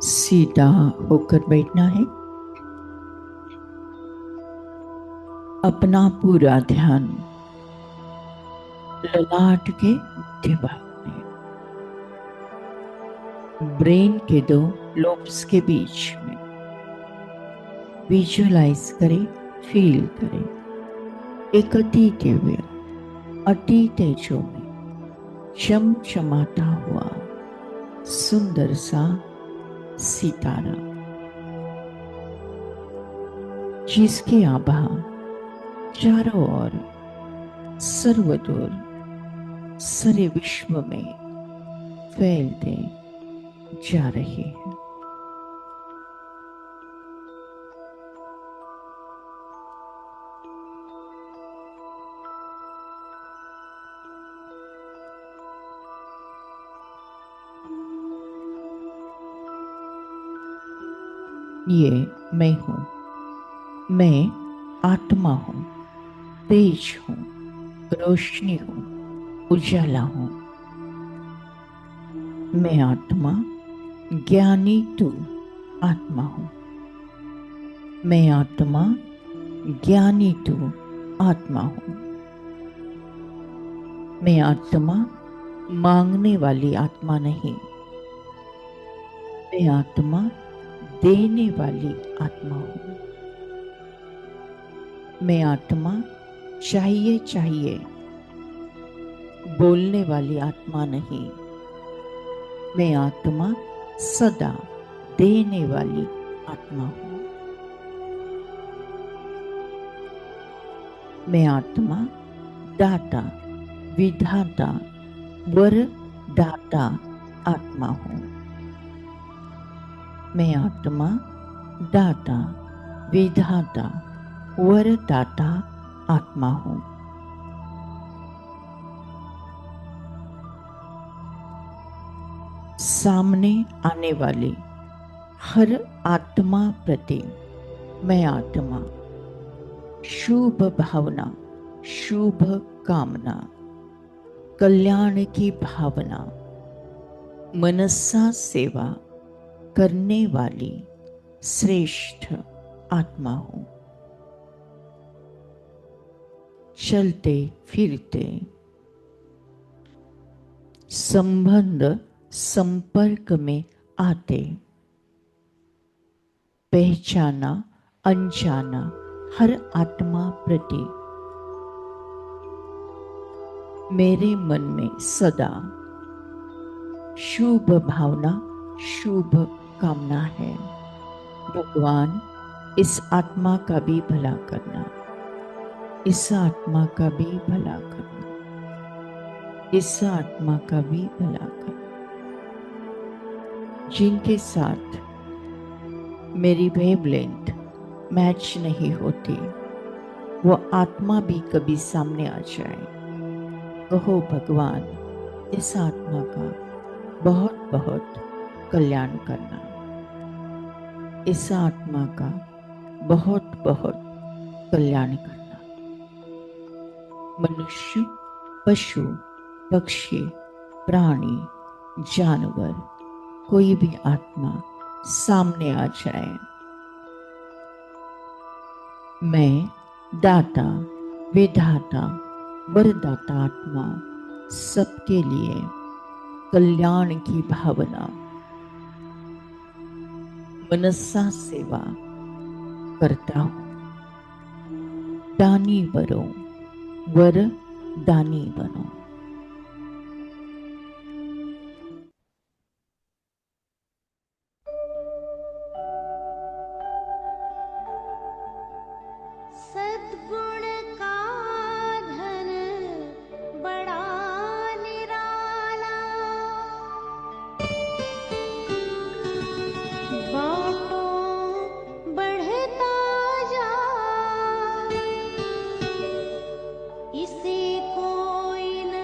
सीधा होकर बैठना है। अपना पूरा ध्यान ललाट के मध्य भाग में, ब्रेन के दो लोब्स के बीच में विजुअलाइज करें, फील करें। एक अति दिव्य, अति तेजो में चमचमाता हुआ सुंदर सा सितारा, जिसकी आभा चारों ओर सर्वदूर सारे विश्व में फैलते जा रहे हैं। ये मैं हूं, मैं आत्मा हूं, तेज हूं, रोशनी हूं, उजाला हूं। मैं आत्मा, ज्ञानी तू आत्मा हूं। मैं आत्मा, ज्ञानी तू आत्मा हूं। मैं आत्मा, मांगने वाली आत्मा नहीं। मैं आत्मा, देने वाली आत्मा हूं। मैं आत्मा, चाहिए चाहिए बोलने वाली आत्मा नहीं। मैं आत्मा, सदा देने वाली आत्मा हूं। मैं आत्मा, दाता, विधाता, वर दाता आत्मा हूं। मैं आत्मा, दाता, विधाता, वरदाता आत्मा हूं। सामने आने वाली हर आत्मा प्रति मैं आत्मा, शुभ भावना, शुभ कामना, कल्याण की भावना, मनसा सेवा करने वाली श्रेष्ठ आत्मा हूं। चलते फिरते संबंध संपर्क में आते, पहचाना अनजाना हर आत्मा प्रति मेरे मन में सदा शुभ भावना, शुभ कामना है। भगवान, इस आत्मा का भी भला करना, इस आत्मा का भी भला करना, इस आत्मा का भी भला करना। जिनके साथ मेरी वेवलेंथ मैच नहीं होती, वो आत्मा भी कभी सामने आ जाए। कहो भगवान, इस आत्मा का बहुत बहुत कल्याण करना, इस आत्मा का बहुत बहुत कल्याण करना। मनुष्य, पशु, पक्षी, प्राणी, जानवर, कोई भी आत्मा सामने आ जाए, मैं दाता, विधाता, वरदाता आत्मा सबके लिए कल्याण की भावना, मनसा सेवा करता हूं। दानी बनो, वर दानी बनो। सद्गुण का धन बड़ा निराला, बांटो बढ़ता जा, इसे कोई न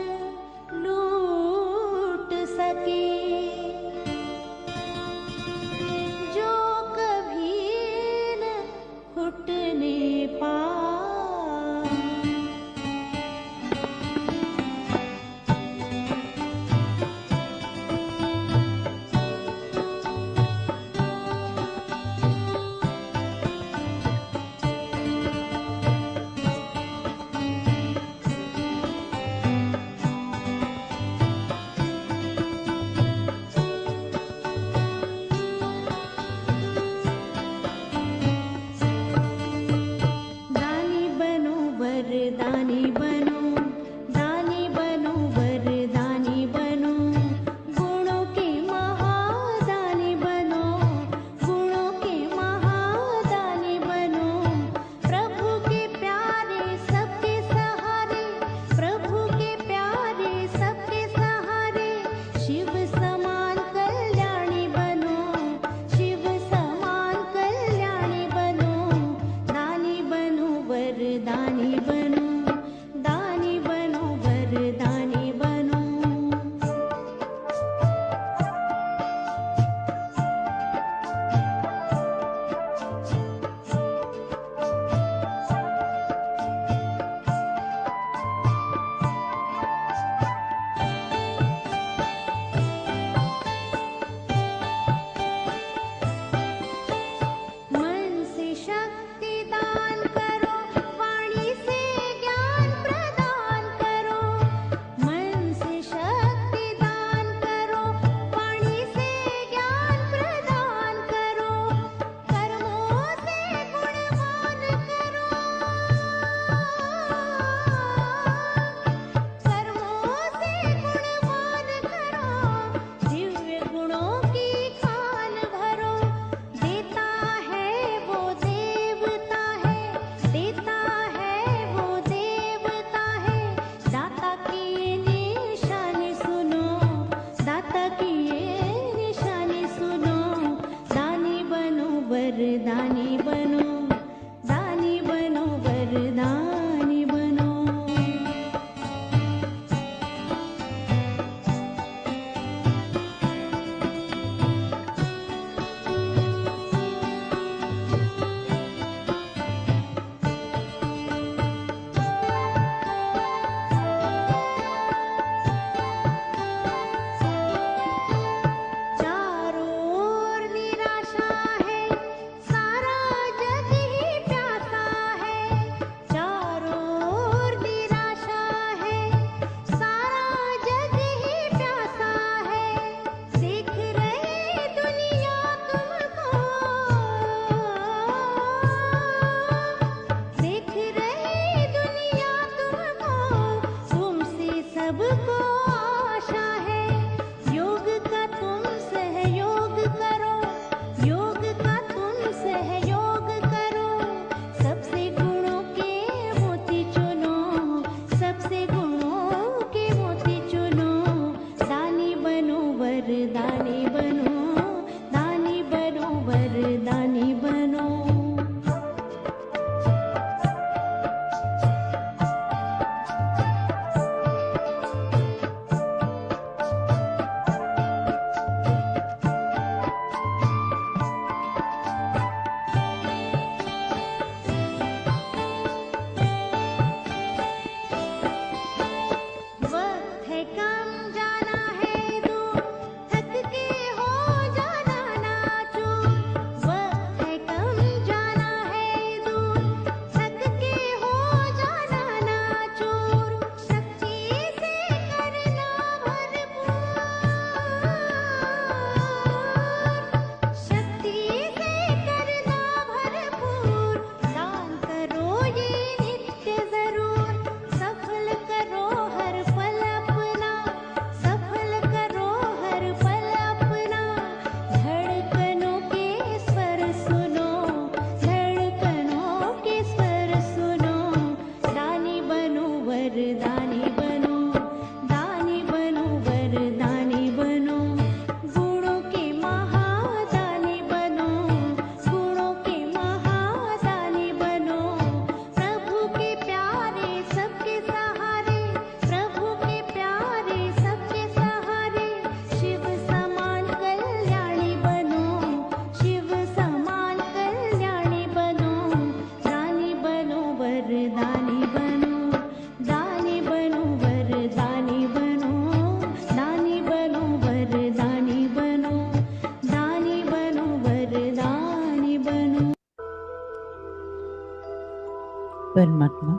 परमात्मा,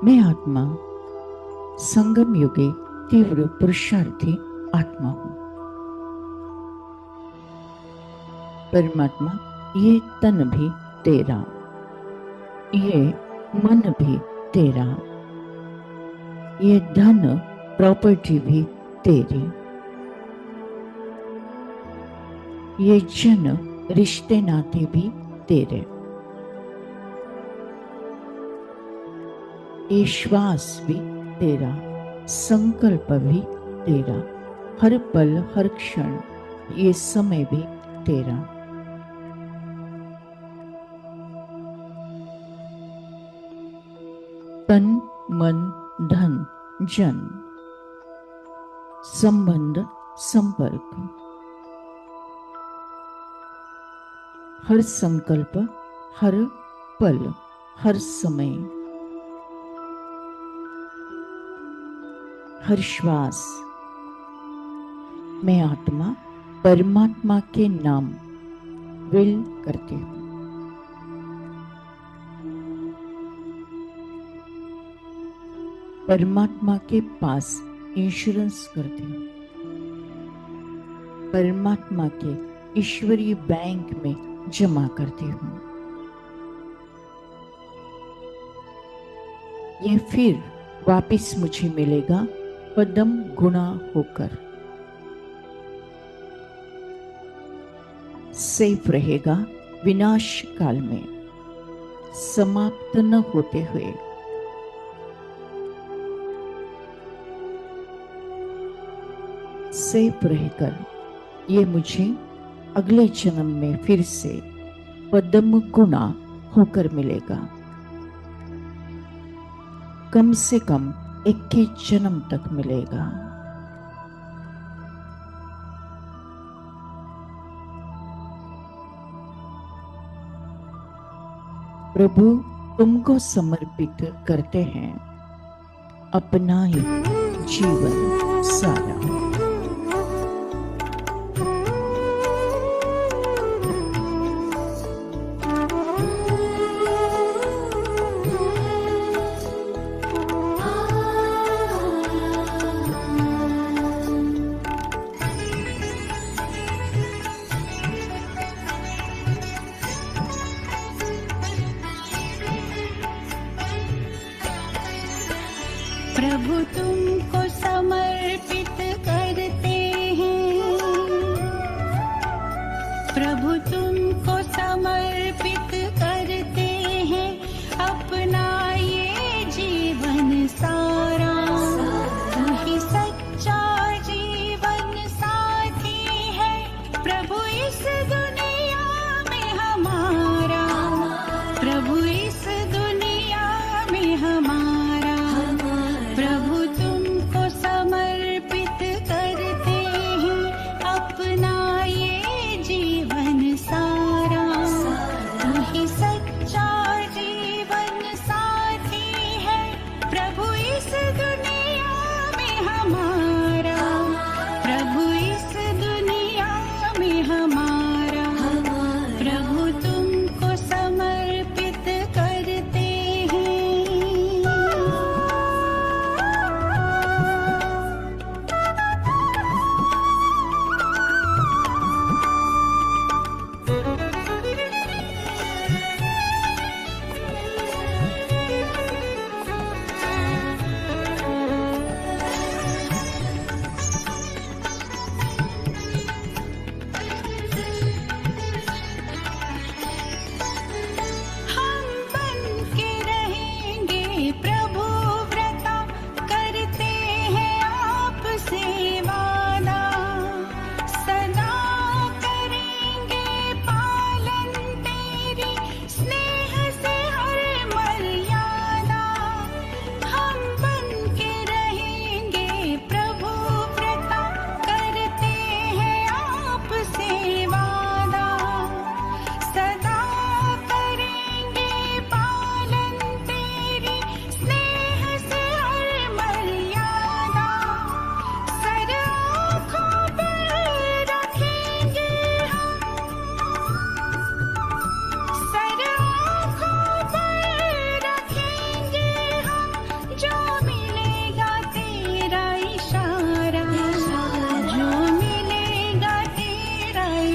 मैं आत्मा संगम युगे तीव्र पुरुषार्थी आत्मा हूं। परमात्मा, ये तन भी तेरा, ये मन भी तेरा, ये धन प्रॉपर्टी भी तेरी, ये जन रिश्ते नाते भी तेरे, ये श्वास भी तेरा, संकल्प भी तेरा, हर पल हर क्षण ये समय भी तेरा। तन मन धन जन, संबंध संपर्क, हर संकल्प हर पल हर समय, हर श्वास, मैं आत्मा परमात्मा के नाम विल करती हूँ। परमात्मा के पास इंश्योरेंस करती हूँ। परमात्मा के ईश्वरीय बैंक में जमा करती हूँ। ये फिर वापिस मुझे मिलेगा पदम गुणा होकर, सेफ रहेगा विनाश काल में, समाप्त न होते हुए। सेफ रहकर ये मुझे अगले जन्म में फिर से पद्म गुणा होकर मिलेगा। कम से कम 21 जन्म तक मिलेगा। प्रभु तुमको समर्पित करते हैं अपना ही जीवन सारा। प्रभु तुमको समर्पित करते हैं, प्रभु तुमको समर्पित करते हैं अपना ये जीवन सारा। तू ही सच्चा जीवन साथी है प्रभु इस दुनिया में हमारा, प्रभु इस दुनिया में हमारा। प्रभु तुमको समर्पित करते हैं अपना ये जीवन सारा। तू ही सच्चा जीवन साथी है प्रभु इस दुनिया में हमारा, प्रभु इस दुनिया में हमारा। प्रभु तुम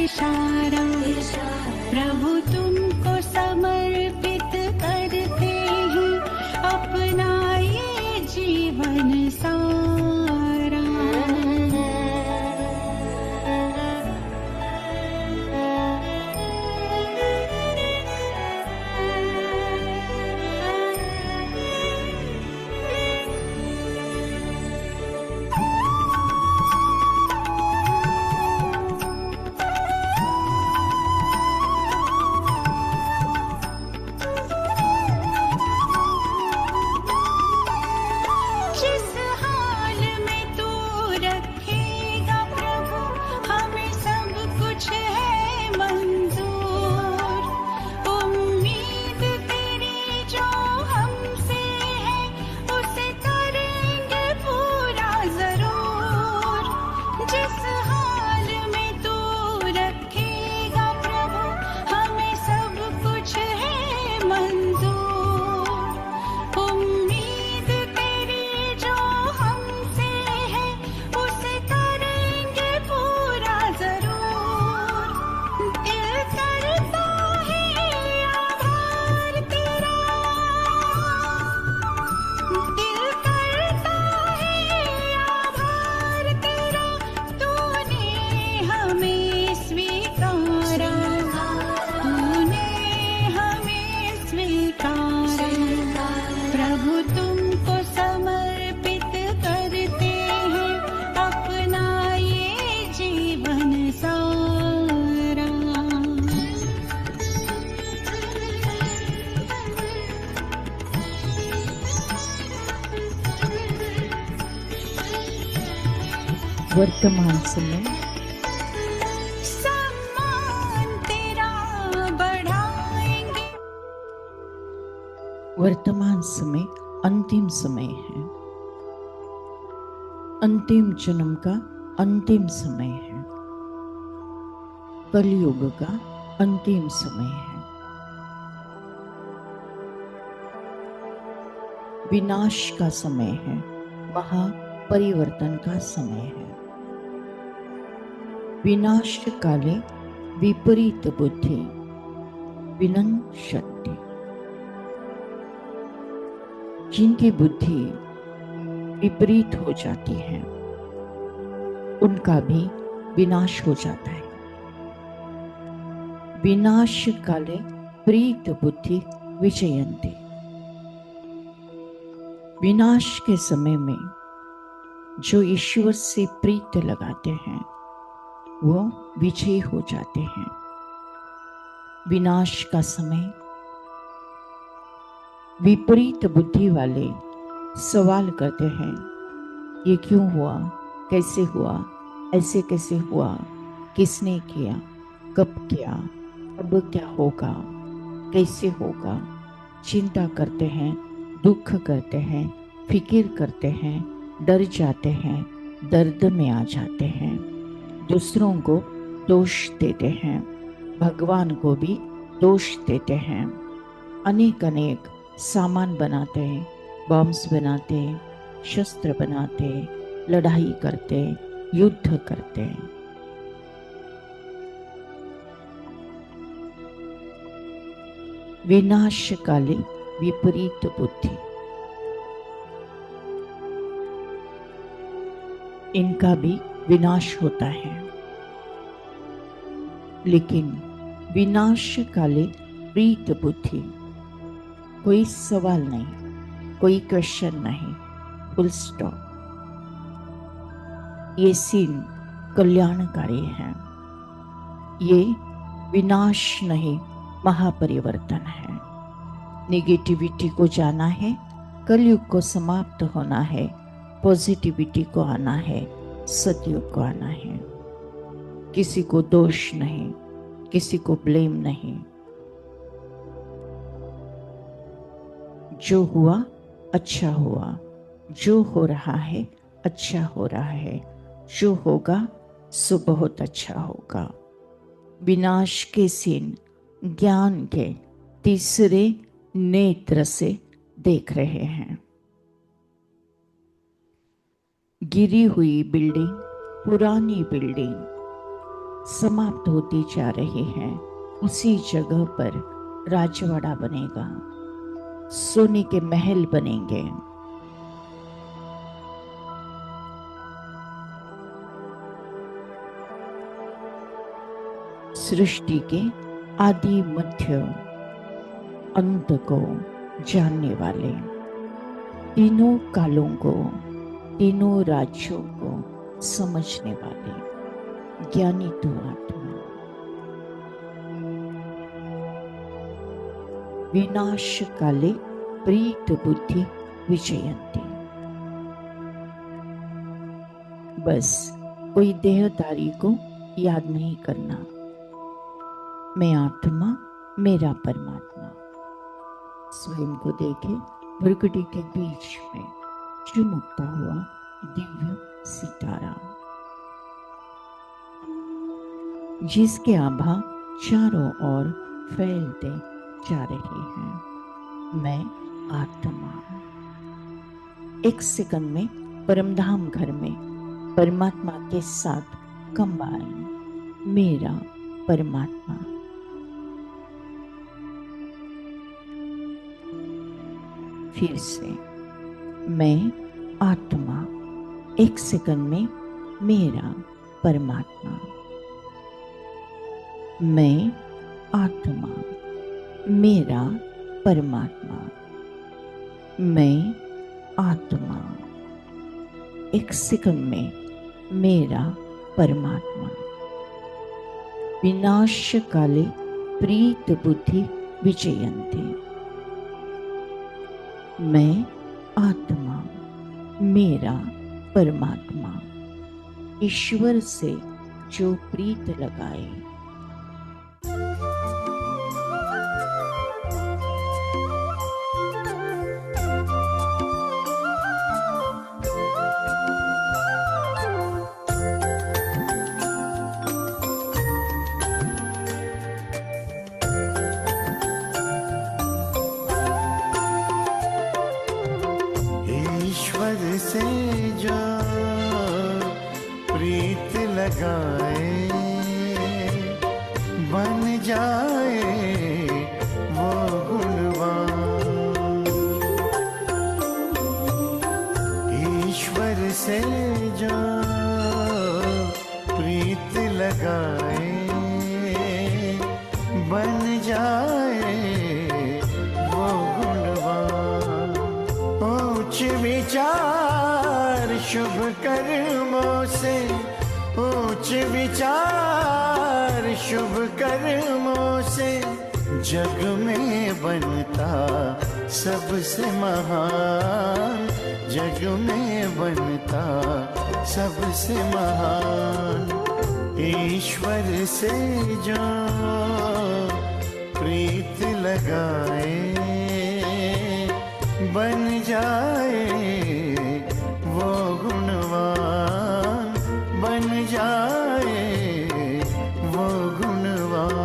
इशारा प्रभु तुमको समर्पित करते हैं अपना ये जीवन सारा। जिस हाल में तू रखेगा प्रभु हमें सब कुछ है मंजूर। उम्मीद तेरी जो हमसे है उसे करेंगे पूरा जरूर। जिस हाल में तू रखेगा प्रभु हमें सब कुछ है मंजूर। उम्मीद तेरी जो हमसे है उसे करेंगे पूरा जरूर। दिल करता है आभार तेरा, दिल करता है आभार तेरा, तूने हमें स्वीकारा, तूने हमें स्वीकारा। प्रभु तुमको समर्पित करते हैं अपना ये जीवन सारा। वर्तमान समय सम्मान तेरा बढ़ाएंगे। वर्तमान समय अंतिम समय है, अंतिम जन्म का अंतिम समय है, कलयुग का अंतिम समय है। विनाश का समय है, महापरिवर्तन का समय है। विनाश काले विपरीत बुद्धि विनश्यति। जिनकी बुद्धि विपरीत हो जाती है उनका भी विनाश हो जाता है। विनाश काले प्रीत बुद्धि विजयन्ति। विनाश के समय में जो ईश्वर से प्रीत लगाते हैं वो विजयी हो जाते हैं। विनाश का समय विपरीत बुद्धि वाले सवाल करते हैं, ये क्यों हुआ, कैसे हुआ, ऐसे कैसे हुआ, किसने किया, कब किया, अब क्या होगा, कैसे होगा। चिंता करते हैं, दुख करते हैं, फिक्र करते हैं, डर जाते हैं, दर्द में आ जाते हैं। दूसरों को दोष देते हैं, भगवान को भी दोष देते हैं। अनेक अनेक सामान बनाते हैं, बॉम्ब्स बनाते, शस्त्र बनाते, लड़ाई करते, युद्ध करते। विनाश काले विपरीत बुद्धि, इनका भी विनाश होता है। लेकिन विनाश काले प्रीत बुद्धि, कोई सवाल नहीं, कोई क्वेश्चन नहीं, फुल स्टॉप। ये सीन कल्याणकारी है। ये विनाश नहीं, महापरिवर्तन है। नेगेटिविटी को जाना है, कलयुग को समाप्त होना है, पॉजिटिविटी को आना है, सतयुग को आना है। किसी को दोष नहीं, किसी को ब्लेम नहीं। जो हुआ अच्छा हुआ, जो हो रहा है अच्छा हो रहा है, जो होगा सो बहुत अच्छा होगा। विनाश के सीन ज्ञान के तीसरे नेत्र से देख रहे हैं। गिरी हुई बिल्डिंग, पुरानी बिल्डिंग समाप्त होती जा रही हैं, उसी जगह पर राजवाड़ा बनेगा, सोने के महल बनेंगे। सृष्टि के आदि मध्य अंत को जानने वाले, तीनों कालों को, तीनों राज्यों को समझने वाले ज्ञानी तो आत्मा। विनाश काले प्रीत बुद्धि विजयंती। बस कोई देहधारी को याद नहीं करना, मैं आत्मा, मेरा परमात्मा। स्वयं को देखे भृकुटी के बीच में चमकता हुआ दिव्य सितारा, जिसके आभा चारों ओर फैलते जा रहे हैं। मैं आत्मा। एक सेकंड में परमधाम घर में परमात्मा के साथ कंबाइन, मेरा परमात्मा। फिर से मैं आत्मा, एक सेकंड में मेरा परमात्मा। मैं आत्मा, मेरा परमात्मा। मैं आत्मा, एक सेकंड में मेरा परमात्मा। विनाश काले प्रीत बुद्धि विजयंती। मैं आत्मा, मेरा परमात्मा। ईश्वर से जो प्रीत लगाए, से जो प्रीत लगाए, बन जाए वो गुणवान। ईश्वर से जो प्रीत लगाए, बन जाए वो गुणवान। उच्च विचार शुभ कर्मों से, उच्च विचार शुभ कर्मों से, जग में बनता सबसे महान। जग में बनता सबसे महान। ईश्वर से जो प्रीत लगाए, बन जाए वो गुणवान। बन जाए वो गुणवान।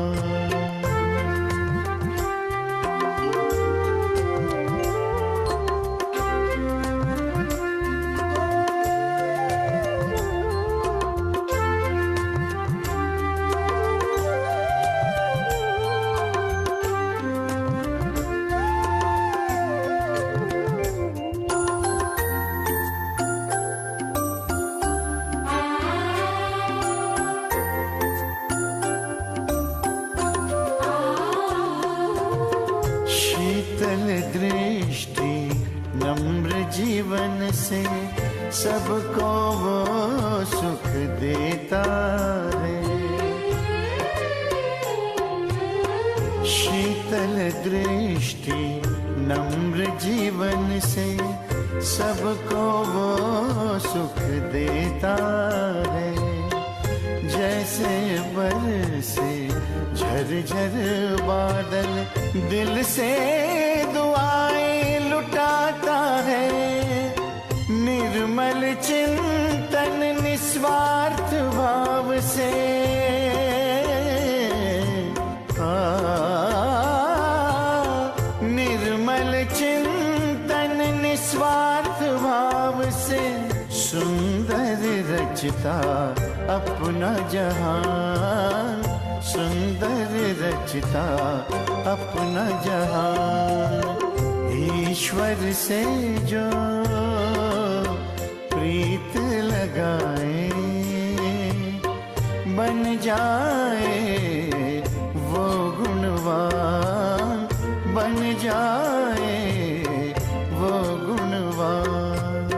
शीतल दृष्टि नम्र जीवन से, सबको वो सुख देता है। शीतल दृष्टि नम्र जीवन से, सबको वो सुख देता है। जैसे बरसे झरझर बादल, दिल से दुआएं लुटाता है। निर्मल चिंतन निस्वार्थ भाव से, निर्मल चिंतन निस्वार्थ भाव से, सुंदर रचता अपना जहान, सुंदर रचता अपना जहान। ईश्वर से जो प्रीत लगाए, बन जाए वो गुणवान, बन जाए वो गुणवान।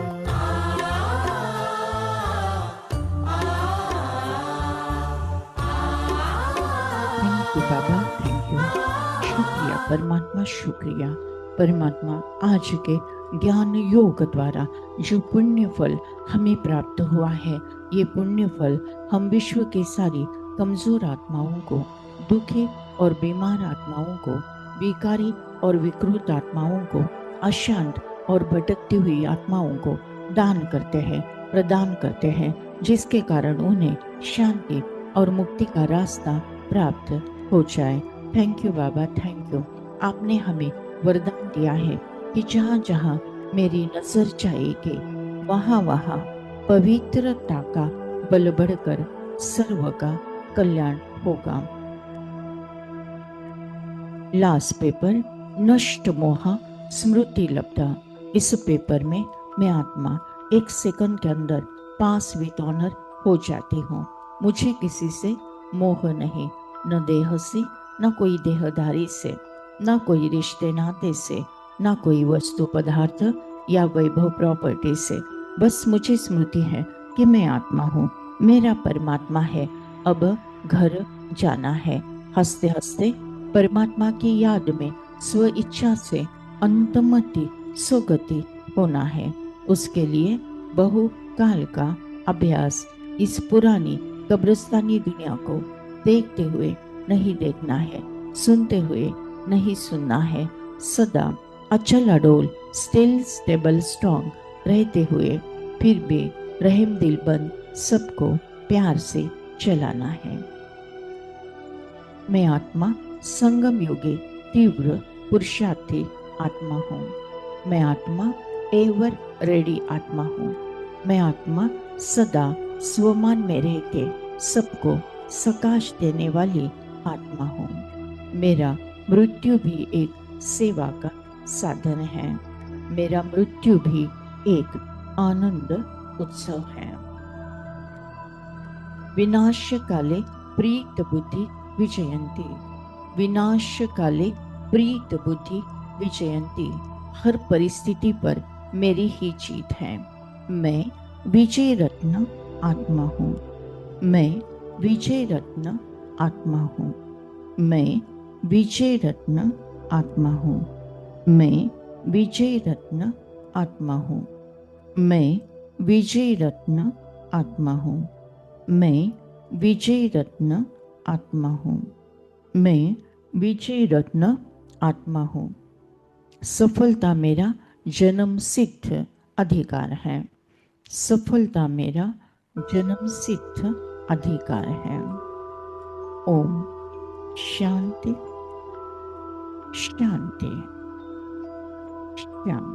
Thank you Baba, thank you. शुक्रिया परमात्मा, शुक्रिया परमात्मा। आज के ज्ञान योग द्वारा जो पुण्य फल हमें प्राप्त हुआ है, ये पुण्य फल हम विश्व के सारी कमजोर आत्माओं को, दुखी और बीमार आत्माओं को, विकारी और विकृत आत्माओं को, अशांत और भटकती हुई आत्माओं को दान करते हैं, प्रदान करते हैं, जिसके कारण उन्हें शांति और मुक्ति का रास्ता प्राप्त हो जाए। Thank you Baba, thank you. आपने हमें वरदान दिया है कि जहाँ जहाँ मेरी नजर जाएगी, वहाँ वहाँ पवित्रता का बल बढ़कर सर्व का कल्याण होगा। लास्ट पेपर, नष्ट मोह स्मृति लब्धा। इस पेपर में मैं आत्मा 1 सेकंड के अंदर पास विद ऑनर हो जाती हूँ। मुझे किसी से मोह नहीं, न देह से, न कोई देहधारी से, न कोई रिश्ते नाते से, न कोई वस्तु पदार्थ या वैभव प्रॉपर्टी से। बस मुझे स्मृति है कि मैं आत्मा हूँ, मेरा परमात्मा है, अब घर जाना है। हंसते हंसते परमात्मा की याद में स्व इच्छा से अंतमति सुगति होना है। उसके लिए बहु काल का अभ्यास इस पुरानी कब्रिस्तानी दुनिया को देखते हुए नहीं देखना है, सुनते हुए नहीं सुनना है। सदा अचल अडोल, स्टिल स्टेबल स्ट्रॉन्ग रहते हुए फिर भी रहम दिल बंद सबको प्यार से चलाना है। मैं आत्मा संगम योगी तीव्र पुरुषार्थी आत्मा हूँ। मैं आत्मा एवर रेडी आत्मा हूँ। मैं आत्मा सदा स्वमान में रह के सबको सकाश देने वाली आत्मा हूँ। मेरा मृत्यु भी एक सेवा का साधन है। मेरा मृत्यु भी एक आनंद उत्सव है। विनाश काले प्रीत बुद्धि विजयंती। विनाश काले प्रीत बुद्धि विजयंती। हर परिस्थिति पर मेरी ही जीत है। मैं विजय रत्न आत्मा हूँ। मैं विजय रत्न आत्मा हूँ। मैं विजय रत्न आत्मा हूँ। मैं विजय रत्न आत्मा हूँ। मैं विजय रत्न आत्मा हूँ। मैं विजय रत्न आत्मा हूँ। मैं विजय रत्न आत्मा हूँ। सफलता मेरा जन्म सिद्ध अधिकार है। सफलता मेरा जन्म सिद्ध अधिकार है। ओम शांति शांति शांति।